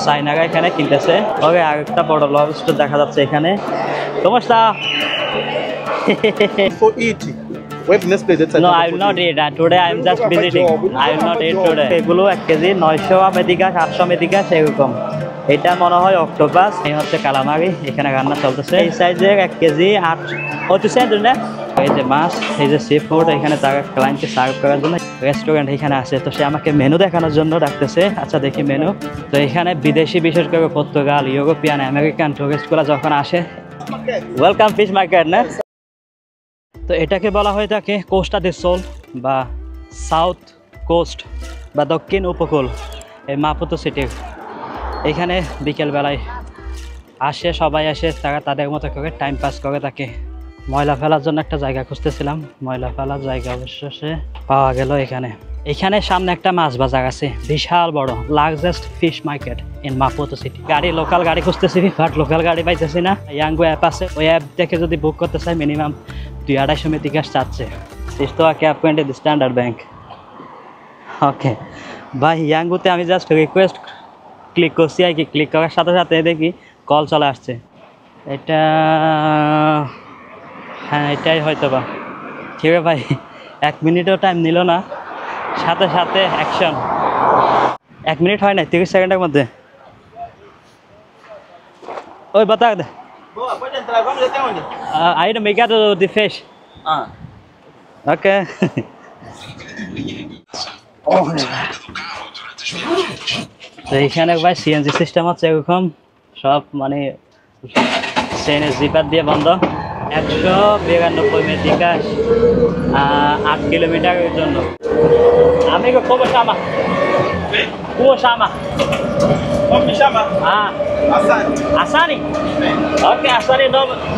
চাইনারা এখানে কিনতেছে। ওকে, আরেকটা বড় লবস্টার দেখা যাচ্ছে এখানে। তোমারটা for eating. We have Nestle that No, I will not eat that today. I am just visiting. I will not eat today. এগুলো 1 কেজি 900 আমেরিকা 700 আমেরিকা এরকম। এটা মনে হয় অক্টোপাস, এই হচ্ছে কালামারি, এখানে রান্না চলতেছে। এই সাইজের 1 কেজি 8 হচ্ছে না। এই যে মাছ, এই যে সি ফুড, এখানে তার ক্লায়েন্টকে সার্ভ করার জন্য রেস্টুরেন্ট এখানে আছে। তো সে আমাকে মেনু দেখানোর জন্য ডাকতেছে। আচ্ছা দেখি মেনু। তো এখানে বিদেশি, বিশেষ করে পর্তুগাল, ইউরোপিয়ান, আমেরিকান টুরিস্টগুলো যখন আসে, ওয়েলকাম ফিশ মার্কেট না। তো এটাকে বলা হয়ে থাকে কোস্টা দে সোল বা সাউথ কোস্ট বা দক্ষিণ উপকূল, এই মাপুতো সিটির। এখানে বিকেলবেলায় আসে সবাই, আসে তারা তাদের মতো করে টাইম পাস করে থাকে। ময়লা ফেলার জন্য একটা জায়গা খুঁজতেছিলাম, ময়লা ফেলার জায়গা অবশেষে পাওয়া গেল এখানে। এখানে সামনে একটা মাছ বাজার আছে, বিশাল বড়, largest fish market in Maputo city. গাড়ি, লোকাল গাড়ি খুঁজতেছি, বাট লোকাল গাড়ি পাইতেছি না। ইয়াঙ্গো অ্যাপ আছে, ওই অ্যাপ থেকে যদি বুক করতে চাই মিনিমাম 200-250 মেটিকাস চাচ্ছে। সিস্টো ক্যাব পয়েন্টে দি স্ট্যান্ডার্ড ব্যাংক। ওকে ভাই, ইয়াঙ্গুতে আমি জাস্ট রিকোয়েস্ট ক্লিক করছি আর কি, ক্লিক করার সাথে সাথে দেখি কল চলে আসছে। এটা হ্যাঁ, এটাই হয়তো বা। ঠিক আছে ভাই, 1 মিনিটও টাইম নিল না, সাথে সাথে অ্যাকশন। 1 মিনিট হয় না, 30 সেকেন্ডের মধ্যে। ওই বাতা দে। Boa, pode entrar. Vamos até onde? Aí no mercado de fish. Ah. Okay. তো এখানে ভাই সিএনজি সিস্টেম আছে এরকম সব, মানে ট্রেনের জিপার দিয়ে বন্ধ। 192 মেটিকাস 8 কিলোমিটারের জন্য। Amigo, como chama? Como chama? Como me chama? Ah, Assani. Asani? Ok, Asani,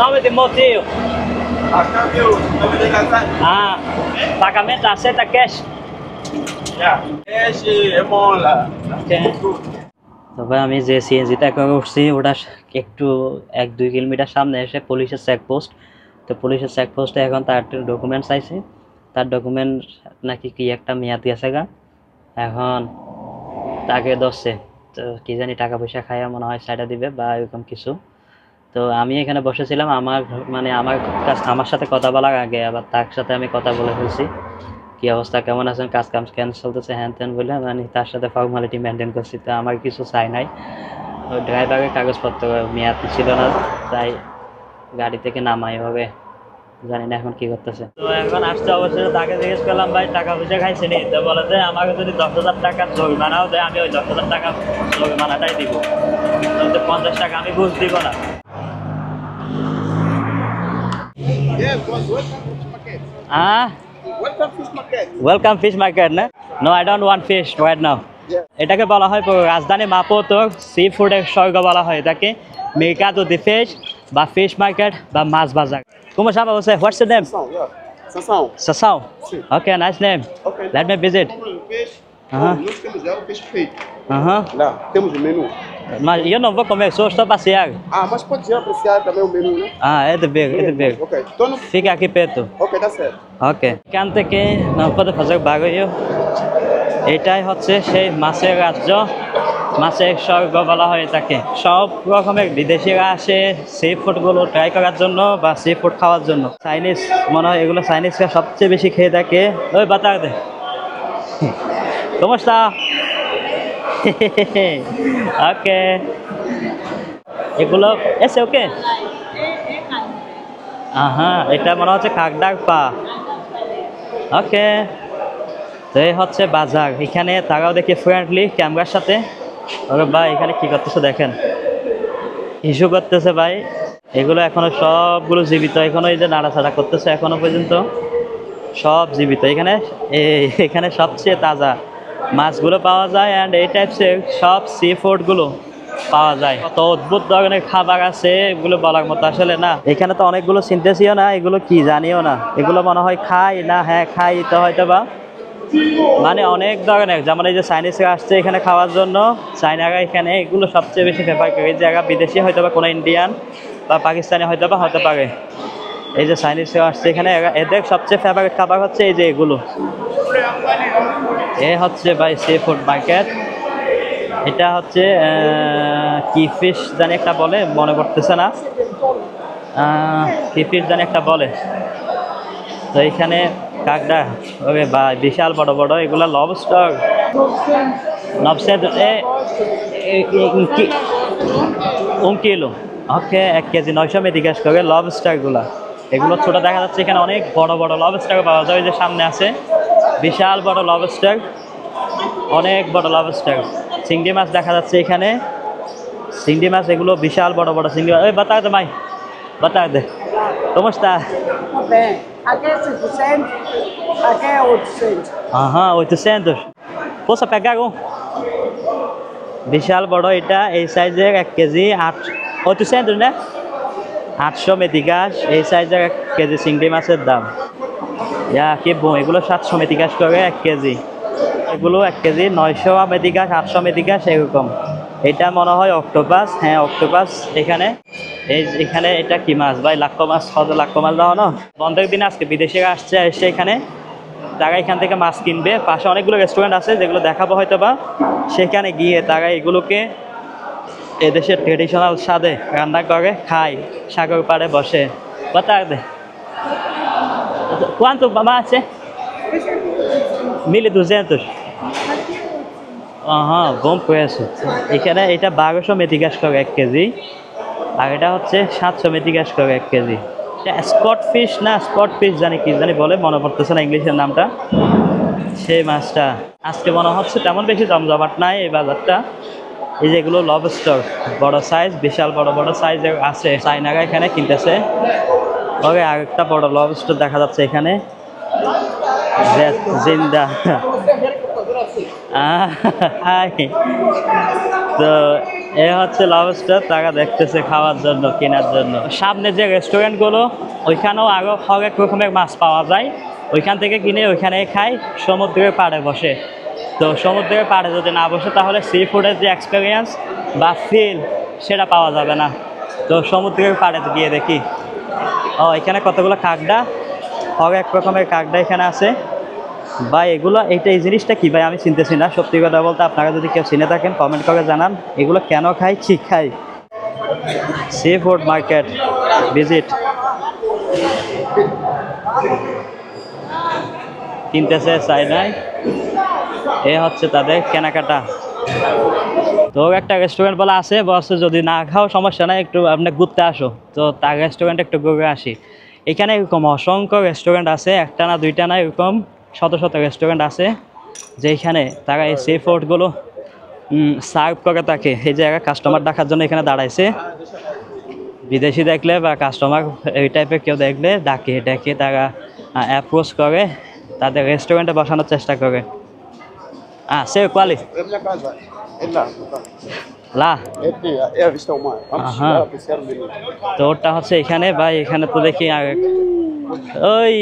nome de motivo. A câmbio, nome dele é Assani. Ah, pagamento aceita cash? Yeah. Cash é mola. Okay. তবে আমি যে সিএনজিটা করছি ওটা একটু 1-2 কিলোমিটার সামনে এসে পুলিশের চেকপোস্ট। তো পুলিশের চেকপোস্টে এখন তার ডকুমেন্টস চাইছে, তার ডকুমেন্ট নাকি কি একটা মেয়াদ গেছে গা, এখন তাকে ধরছে। তো কি জানি টাকা পয়সা খাইয়া মনে হয় সাইডা দিবে বা এরকম কিছু। তো আমি এখানে বসেছিলাম, আমার সাথে কথা বলার আগে আবার তার সাথে আমি কথা বলে ফেলছি, কি অবস্থা, কেমন আছেন, কাজ কাম কেন চলতেছে, হ্যান ত্যান বলে মানে তার সাথে ফর্মালিটি মেনটেন করছি। তো আমার কিছু চাই নাই, ওই ড্রাইভারের কাগজপত্র মেয়াদ ছিল না, তাই গাড়ি থেকে নামাই হবে, জানি না এখন কি করতেছে। তো এখন আসতে অবশ্যই তাকে জিজ্ঞেস করলাম, ভাই টাকা পয়সা খাইছে নি? তো বলে যে আমাকে যদি 10,000 টাকা জরিমানাও দেয় আমি ওই 10,000 টাকা জরিমানাটাই দিব, 50 টাকা আমি ঘুষ দিব না। Yes, boss. Welcome fish market. Welcome fish market. Welcome fish market না? No, I don't want fish right now. এটাকে বলা হয় রাজধানী মাপুতো সি ফুডের স্বর্গ বলা হয় এটাকে, মের্কাদো দি ফিশ বা ফিশ মার্কেট বা মাছ বাজার। Como chama você? What's your name? Sansão, yeah. Sansão. Sassão? Sim. Okay, nice name. Okay. Let me visit. Peixe. Aham. Nós temos já o peixe feito. Aham. Lá, temos o menu. Mas eu não vou comer, só estou passear. Ah, mas pode já apreciar também o menu, né? Ah, é de ver, é de ver. Ok. Então, não... Fica aqui perto. Ok, tá certo. ওকে, এখান থেকে নৌপথে ফাজাক বাগিয়ে এটাই হচ্ছে সেই মাছের রাজ্য, মাছের স্বর্গ বলা হয় তাকে। সব রকমের বিদেশিরা আসে সি ফুডগুলো ট্রাই করার জন্য বা সি ফুড খাওয়ার জন্য। চাইনিজ মনে হয় এগুলো চাইনিজরা সবচেয়ে বেশি খেয়ে থাকে। ওই বাতা দে, ¿cómo está? ওকে, এগুলো এসে ওকে। হ্যাঁ, এটা মনে হচ্ছে কাকডার পা। ওকে, তো এই হচ্ছে বাজার। এখানে তারাও দেখি ফ্রেন্ডলি ক্যামেরার সাথে। ওকে ভাই, এখানে কি করতেছে দেখেন, ইস্যু করতেছে ভাই। এগুলো এখনো সবগুলো জীবিত, এখনো এই যে নাড়াচাড়া করতেছে, এখনো পর্যন্ত সব জীবিত। এখানে সবচেয়ে তাজা মাছগুলো পাওয়া যায় অ্যান্ড এই টাইপসের সব সি ফুডগুলো পাওয়া যায়। কত অদ্ভুত ধরনের খাবার আছে, এগুলো বলার মতো আসলে না। এখানে তো অনেকগুলো চিনতেছিও না, এগুলো কি জানিও না। এগুলো মনে হয় খাই না, হ্যাঁ খাই তো হয়তো বা, মানে অনেক ধরনের, যেমন এই যে চাইনিজরা আসছে এখানে খাওয়ার জন্য, চাইনারা এখানে এগুলো সবচেয়ে বেশি ফেভার করে। এই জায়গা বিদেশি হয়তো বা কোনো ইন্ডিয়ান বা পাকিস্তানি হয়তো বা হতে পারে। এই যে চাইনিজরা আসছে এখানে, এদের সবচেয়ে ফেভারিট খাবার হচ্ছে এই যে এগুলো। এ হচ্ছে ভাই সি ফুড মার্কেট। এটা হচ্ছে কি ফিশ জানি একটা বলে, মনে পড়তেছে না। কি ফিশ জানি একটা বলে। তো এখানে কাকড়া, ওকে বা বিশাল বড় বড় এগুলা লবস্টার। নবসেদ কিলো। ওকে 1 কেজি 900 মেডিকেশ করে লবস্টারগুলা। এগুলো ছোট দেখা যাচ্ছে, এখানে অনেক বড় বড় লবস্টার পাওয়া যায়। ওই যে সামনে আছে বিশাল বড় লবস্টার, অনেক বড় লবস্টার। চিংড়ি মাছ দেখা যাচ্ছে এখানে, চিংড়ি মাছ এগুলো বিশাল বড় বড় চিংড়ি মাছ। ওই বাতা দে মাই, বাতা দে। ¿Cómo está? Bem, aqui é 500, aqui é 800. Ajá, 800. ¿Puedo pegar un? বিশাল বড় এটা, এই সাইজের 1 কেজি 800 না, 800 মেডিকাশ। এই সাইজের 1 কেজি চিংড়ি মাছের দাম। কি এগুলো 700 মেডিকাশ করে 1 কেজি। এগুলো 1 কেজি 900 মেডিকাশ, 800 মেডিকাশ এরকম। এটা মনে হয় অক্টোপাস। হ্যাঁ অক্টোপাস। এখানে এটা কি মাছ ভাই? লাক্কো মাছ। কত লাক্কো মাছ দাও না? বন্ধের দিনে আজকে বিদেশিরা আসছে, এসে এখানে তারা এখান থেকে মাছ কিনবে। পাশে অনেকগুলো রেস্টুরেন্ট আছে যেগুলো দেখাবো হয়তো বা, সেখানে গিয়ে তারা এগুলোকে এদেশের ট্রেডিশনাল স্বাদে রান্না করে খায়, সাগর পাড়ে বসে। বাতা দে। ¿Cuánto más? 1200. হ্যাঁ বম পেয়েছে। এখানে এটা 1200 মেডিকাশ করে 1 কেজি, আর এটা হচ্ছে 700 মেডিকাশ করে 1 কেজি। স্পট ফিশ না, স্পট ফিশ জানি কি জানি বলে, মনে পড়তেছে না ইংলিশের নামটা। সেই মাছটা আজকে মনে হচ্ছে তেমন বেশি জমজমাট নাই এই বাজারটা। এই যেগুলো লবস্টার বড় সাইজ, বিশাল বড় বড় সাইজের আছে। চাইনারা এখানে কিনতেছে। ওকে আরেকটা বড় লবস্টার দেখা যাচ্ছে এখানে, জিন্দা। তো এ হচ্ছে লবস্টার, তারা দেখতেছে খাওয়ার জন্য, কেনার জন্য। সামনে যে রেস্টুরেন্টগুলো, ওইখানেও আরও হরেক রকমের মাছ পাওয়া যায়। ওইখান থেকে কিনে ওইখানে খায়, সমুদ্রের পাড়ে বসে। তো সমুদ্রের পাড়ে যদি না বসে তাহলে সি ফুডের যে এক্সপিরিয়েন্স বা ফিল সেটা পাওয়া যাবে না। তো সমুদ্রের পাড়ে গিয়ে দেখি। এখানে কতগুলো কাকড়া, হরেক রকমের কাকড়া এখানে আছে ভাই। এগুলো এই জিনিসটা কি ভাই আমি চিনতেছি না, সত্যি কথা বলতে। আপনারা যদি কেউ চিনে থাকেন কমেন্ট করে জানান, এগুলো কেন খাই, কি খাই। Sea food market visit. কিনতেছে চাইনায়, এ হচ্ছে তাদের কেনাকাটা। তো একটা রেস্টুরেন্ট বলা আছে, বলছে যদি না খাও সমস্যা নাই, একটু আপনি ঘুরতে আসো। তো তার রেস্টুরেন্টে একটু ঘুরে আসি। এখানে এরকম অসংখ্য রেস্টুরেন্ট আছে, একটা না দুইটা না, এরকম শত শত রেস্টুরেন্ট আছে যেখানে তারা এই সি ফুডগুলো সার্ভ করে থাকে। এই জায়গায় কাস্টমার ডাকার জন্য এখানে দাঁড়াইছে। বিদেশি দেখলে বা কাস্টমার এই টাইপের কেউ দেখলে ডেকে তারা অ্যাপ্রোচ করে, তাদের রেস্টুরেন্টে বসানোর চেষ্টা করে। সে কোয়ালি লা। তো ওটা হচ্ছে এখানে ভাই, এখানে তো দেখি ওই।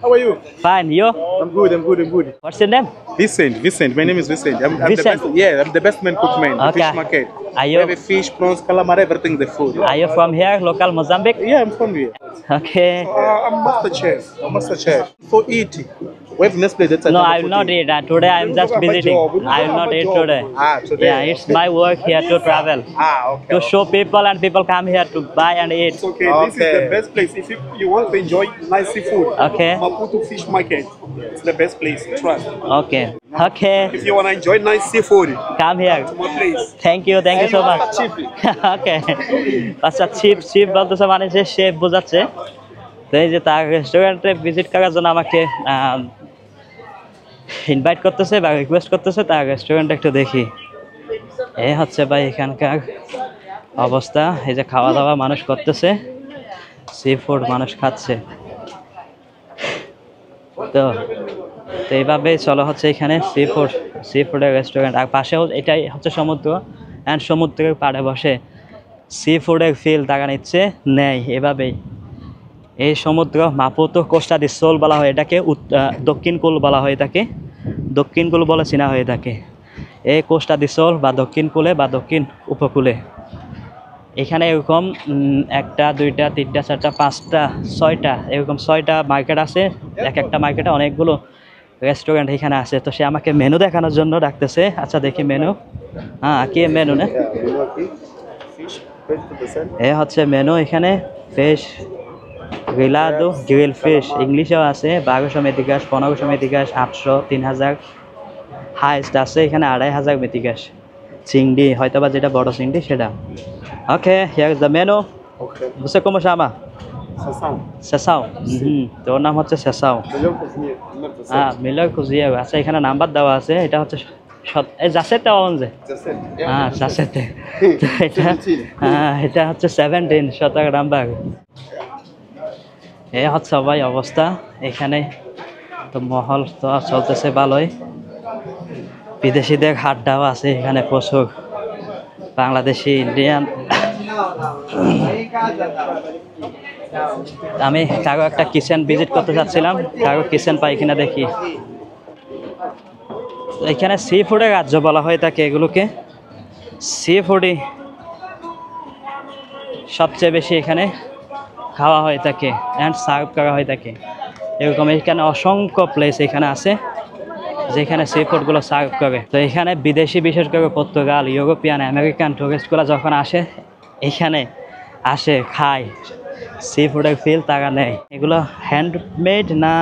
How are you? Fine, you? I'm good, I'm good, I'm good. What's your name? Vincent. My name is Vincent. I'm Vincent. the best. Yeah, I'm the best man cook man. Okay. Fish market. Are We you have a fish, prawns, calamari, everything the food. Are you from here, local Mozambique? Yeah, I'm from here. Okay. I'm master chef. I'm master chef. For eating. We have Nestle that's No, I will not eat. Today I am just visiting. I will not eat today. Today. Yeah, it's my work here to travel, Okay. to show people, and people come here to buy and eat. It's okay. This is the best place. If you want to enjoy nice seafood, Okay. Maputo Fish Market. It's the best place. Trust. Okay. Okay. If you want to enjoy nice seafood, Come here. my place. Thank you so much. ওকে আচ্ছা, chip বলতেছে মানে যে chef বোঝাচ্ছে। তো এই যে তার রেস্টুরেন্টে ভিজিট করার জন্য আমাকে ইনভাইট করতেছে বা রিকোয়েস্ট করতেছে, তার রেস্টুরেন্টে একটু দেখি। এই হচ্ছে ভাই এখানকার অবস্থা। এই যে খাওয়া দাওয়া মানুষ করতেছে, সি ফুড মানুষ খাচ্ছে। তো এইভাবেই চলো হচ্ছে এখানে সি ফুডের রেস্টুরেন্ট। আর পাশেও এটাই হচ্ছে সমুদ্র, অ্যান্ড সমুদ্রের পাড়ে বসে সি ফুডের ফিল তারা নিচ্ছে, নেয় এভাবেই। এই সমুদ্র মাপুতো কোস্টা দি সোল বলা হয় এটাকে, দক্ষিণ কুল বলা হয় এটাকে, দক্ষিণ কুল বলে চেনা হয়ে থাকে। এই কোস্টা দি সোল বা দক্ষিণ কুলে বা দক্ষিণ উপকূলে এখানে এরকম 1টা 2টা 3টা 4টা 5টা 6টা এরকম 6টা মার্কেট আছে। এক একটা মার্কেটে অনেকগুলো রেস্টুরেন্ট এখানে আছে, তো সে আমাকে মেনু দেখানোর জন্য ডাকতেছে। আচ্ছা দেখি মেনু। হ্যাঁ কি মেনু না, এ হচ্ছে মেনু। এখানে ফিশ গ্রিলাদো, গ্রিল ফিশ ইংলিশেও আছে 1200 মেথিকাস, 1500 মেথিকাস, 800, 3000, হাইস্ট আছে এখানে 2500 মেথিকাস। চিংড়ি হয়তো বা যেটা বড় চিংড়ি সেটা। Okay, here is the menu. Okay. Você como chama? Sassão. Sassão. তোর নাম হচ্ছে সেসাও। Melhor cozinheiro. Número 17. হ্যাঁ মিলার খুঁজিয়ে আচ্ছা, এখানে নাম্বার দেওয়া আছে। এটা হচ্ছে জাসেতে অনজে। 17. হ্যাঁ জাসেতে। তো এটা হ্যাঁ এটা হচ্ছে 17 শতক নাম্বার। এই হচ্ছে সবাই অবস্থা এখানে। তো মহল তো চলতেছে ভালোই, বিদেশিদের হাড্ডাও আছে এখানে প্রচুর, বাংলাদেশি, ইন্ডিয়ান। আমি কারো একটা কিচেন ভিজিট করতে চাচ্ছিলাম, কারো কিচেন পাই কিনা দেখি। এখানে সি ফুডের রাজ্য বলা হয়ে থাকে এগুলোকে, সি ফুডই সবচেয়ে বেশি এখানে খাওয়া হয়ে থাকে অ্যান্ড সার্ভ করা হয়ে থাকে। এরকম এখানে অসংখ্য প্লেস এখানে আছে যেখানে সি ফুডগুলো সার্ভ করে। তো এখানে বিদেশি, বিশেষ করে পর্তুগাল, ইউরোপিয়ান, আমেরিকান টুরিস্টগুলো যখন আসে এখানে আসে খায়, সি ফুডের ফিল তারা নেয়। এগুলো হ্যান্ডমেড না,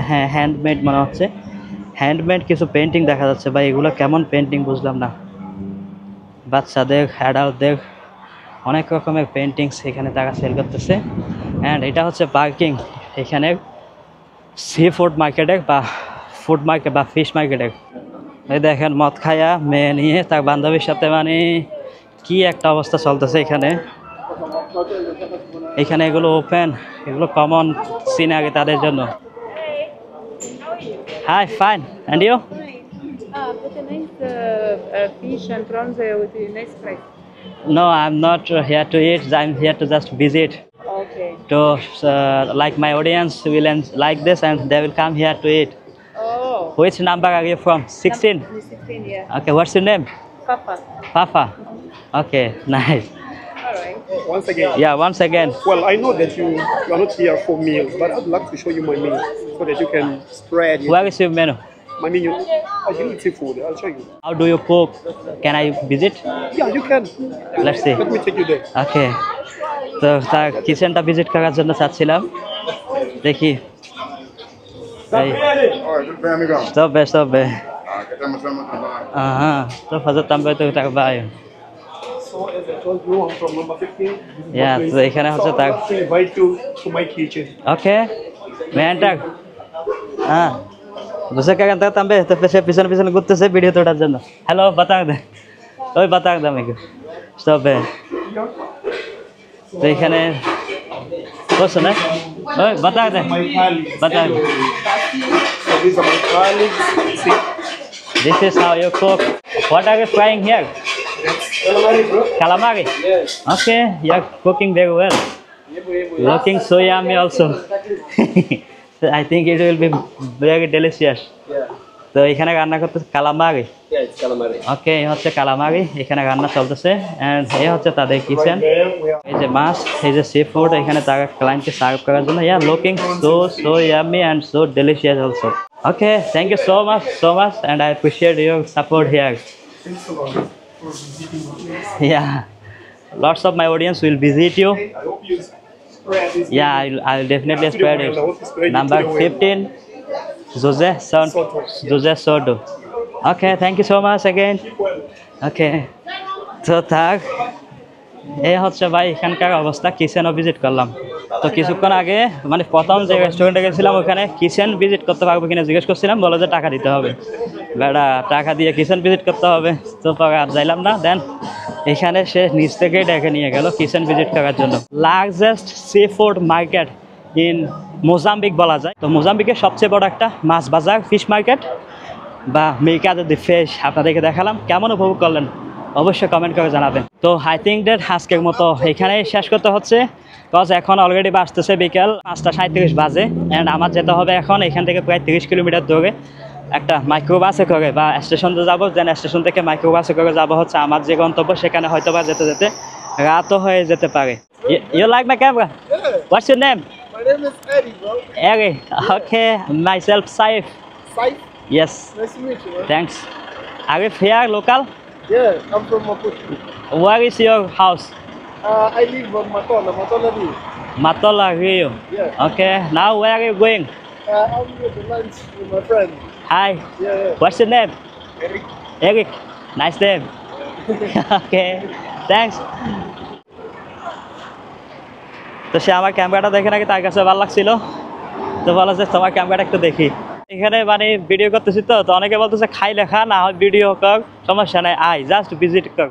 হ্যাঁ হ্যান্ডমেড মনে হচ্ছে, হ্যান্ডমেড কিছু পেন্টিং দেখা যাচ্ছে। বা এগুলো কেমন পেন্টিং বুঝলাম না। বাচ্চাদের, অ্যাডাল্টদের অনেক রকমের পেন্টিংস এখানে তারা সেল করতেছে। অ্যান্ড এটা হচ্ছে পার্কিং এখানে সি ফুড মার্কেটের বা ফুড মার্কেট বা ফিশ মার্কেটের। এই দেখেন মদ খায়া মেয়ে নিয়ে তার বান্ধবীর সাথে, মানে কি একটা অবস্থা চলতেছে এখানে। এখানে এগুলো ওপেন, এগুলো কমন সিনারি তাদের জন্য। Hi fine, and you? But a nice fish and prawns with a nice price. No, I'm not here to eat. I'm here to just visit. Okay. To like my audience will like this and they will come here to eat. Oh. Which number are you from? 16? 16, yeah. Okay, what's your name? Papa. Papa. Okay, nice. All right. Once again. Yeah, once again. Well, I know that you are not here for meals, but I'd like to show you my menu so that you can spread it. Where is your menu? My menu, I can eat seafood. I'll show you. How do you cook? Can I visit? Yeah, you can. Let's see. Let me take you there. Okay. তো তার কিচেনটা visit করার জন্য চাচ্ছিলাম, দেখি। Sobe, sobe. Aha, so fazet também tu trabalho. So as I told you, I'm from number 15. Yeah, তো এখানে হচ্ছে তার। I invite you to my kitchen. Okay. May I enter? হ্যাঁ। বুঝে কাকান তা তাম্বে তো পিছনে পিছনে ঘুরতেছে ভিডিও তোটার জন্য। হ্যালো বাতাক দে, ওই বাতাক দাম একটু সবে। তো এখানে বসো না, ওই বাতাক দে, My colleagues. বাতাক। So these are my colleagues. See? This is how you cook. What are you frying here? Calamari, bro. Calamari? Yes. Okay, you are cooking very well. Looking so yummy also. I think it will be very delicious. Yeah. তো এখানে রান্না করতেছে calamari. Yeah, it's calamari. ওকে, এই হচ্ছে calamari, এখানে রান্না চলতেছে। And এই হচ্ছে তাদের kitchen. Right there, we are. এই যে মাছ, এই যে সি ফুড, এখানে তারা ক্লায়েন্টকে সার্ভ করার জন্য। ইয়া looking so yummy and so delicious also. Okay, thank you so much and I appreciate your support here. Thanks a lot for visiting my place. Yeah, lots of my audience will visit you. I hope you spread this. Yeah, I'll definitely spread it. Number 15, Jose Soto. Okay, thank you so much again. Okay, তো থাক। এই হচ্ছে ভাই এখানকার অবস্থা। কিচেনও visit করলাম। তো কিছুক্ষণ আগে মানে প্রথম যে রেস্টুরেন্টে গেছিলাম ওখানে কিচেন ভিজিট করতে পারবো কিনা জিজ্ঞেস করছিলাম, বলো যে টাকা দিতে হবে। বেড়া টাকা দিয়ে কিচেন ভিজিট করতে হবে, তো পরে আর যাইলাম না। দেন এখানে সে নিচ থেকেই ডেকে নিয়ে গেল কিচেন ভিজিট করার জন্য। Largest sea food market in Mozambique বলা যায়। তো মোজাম্বিকের সবচেয়ে বড় একটা মাছ বাজার, ফিশ মার্কেট বা মেকাদো দি ফিশ আপনাদেরকে দেখালাম। কেমন উপভোগ করলেন অবশ্যই কমেন্ট করে জানাবেন। তো আই থিঙ্ক দ্যাট আজকের মতো এখানেই শেষ করতে হচ্ছে, বিকজ এখন অলরেডি বাজতেছে বিকেল 5:37 বাজে। অ্যান্ড আমার যেতে হবে এখন এখান থেকে প্রায় 30 কিলোমিটার দূরে একটা মাইক্রোবাসে করে বা স্টেশনে যাবো। দেন স্টেশন থেকে মাইক্রোবাসে করে যাবো হচ্ছে আমার যে গন্তব্য, সেখানে হয়তো বা যেতে যেতে রাতও হয়ে যেতে পারে। You like my camera? What's your name? My name is Eddie, bro. Eddie. Okay, myself Saif. Saif. Yes. Nice to meet you, man. Thanks. Are you here local? Yeah, I'm from Maputo. Where is your house? I live on Matola View. Matola Rio. Yeah. Okay. Now where are you going? I'm here to lunch with my friend. Hi. Yeah. What's your name? Eric. Eric. Nice name. Okay. Thanks. তো সে আমার ক্যামেরাটা দেখে নাকি তার কাছে ভালো লাগছিল, তো বলা যে তোমার ক্যামেরাটা একটু দেখি। এখানে মানে ভিডিও করতেছি তো অনেকে বলতেছে খাই লেখা না হয় ভিডিও কর, সমস্যা নাই, আয় জাস্ট ভিজিট কর।